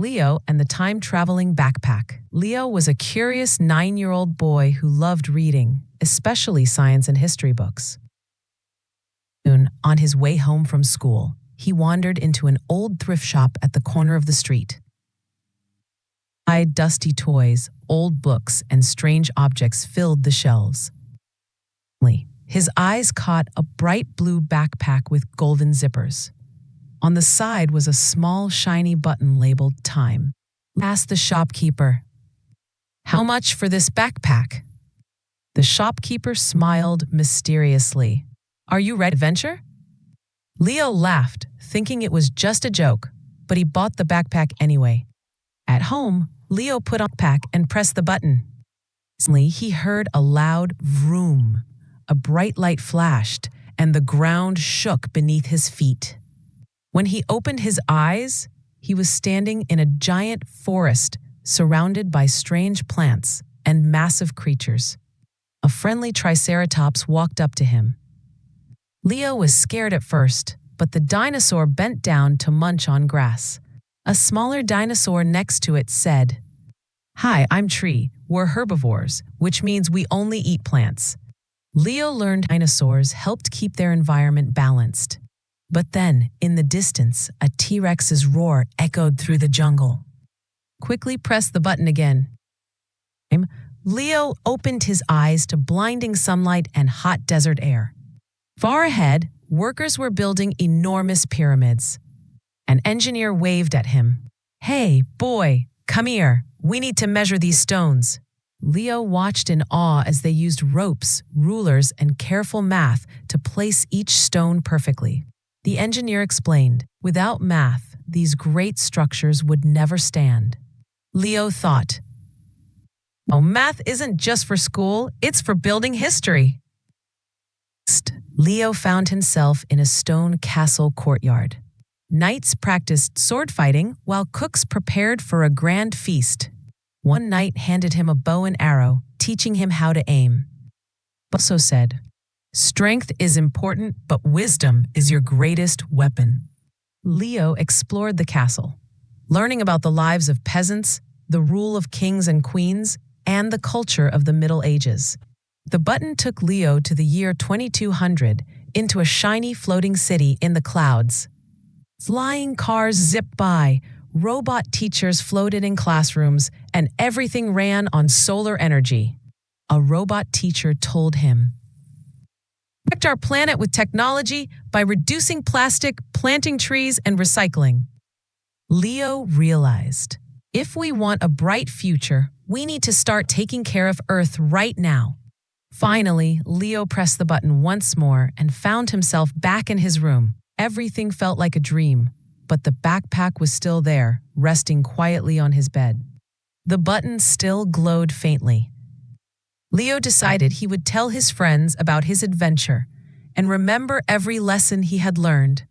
Leo and the Time-Traveling Backpack. Leo was a curious 9-year-old boy who loved reading, especially science and history books. Soon, on his way home from school, he wandered into an old thrift shop at the corner of the street. Dusty toys, old books, and strange objects filled the shelves. His eyes caught a bright blue backpack with golden zippers. On the side was a small, shiny button labeled Time. He asked the shopkeeper, "How much for this backpack?" The shopkeeper smiled mysteriously. "Are you ready to adventure?" Leo laughed, thinking it was just a joke, but he bought the backpack anyway. At home, Leo put on the backpack and pressed the button. Suddenly, he heard a loud vroom. A bright light flashed, and the ground shook beneath his feet. When he opened his eyes, he was standing in a giant forest surrounded by strange plants and massive creatures. A friendly triceratops walked up to him. Leo was scared at first, but the dinosaur bent down to munch on grass. A smaller dinosaur next to it said, "Hi, I'm Tree. We're herbivores, which means we only eat plants." Leo learned dinosaurs helped keep their environment balanced. But then, in the distance, a T-Rex's roar echoed through the jungle. Quickly press the button again. Leo opened his eyes to blinding sunlight and hot desert air. Far ahead, workers were building enormous pyramids. An engineer waved at him. "Hey, boy, come here. We need to measure these stones." Leo watched in awe as they used ropes, rulers, and careful math to place each stone perfectly. The engineer explained, "Without math, these great structures would never stand." Leo thought, "Oh, math isn't just for school, it's for building history." Next, Leo found himself in a stone castle courtyard. Knights practiced sword fighting while cooks prepared for a grand feast. One knight handed him a bow and arrow, teaching him how to aim. But also said, "Strength is important, but wisdom is your greatest weapon." Leo explored the castle, learning about the lives of peasants, the rule of kings and queens, and the culture of the Middle Ages. The button took Leo to the year 2200, into a shiny floating city in the clouds. Flying cars zipped by, robot teachers floated in classrooms, and everything ran on solar energy. A robot teacher told him, "Protect our planet with technology by reducing plastic, planting trees, and recycling." Leo realized, if we want a bright future, we need to start taking care of Earth right now. Finally, Leo pressed the button once more and found himself back in his room. Everything felt like a dream, but the backpack was still there, resting quietly on his bed. The button still glowed faintly. Leo decided he would tell his friends about his adventure and remember every lesson he had learned.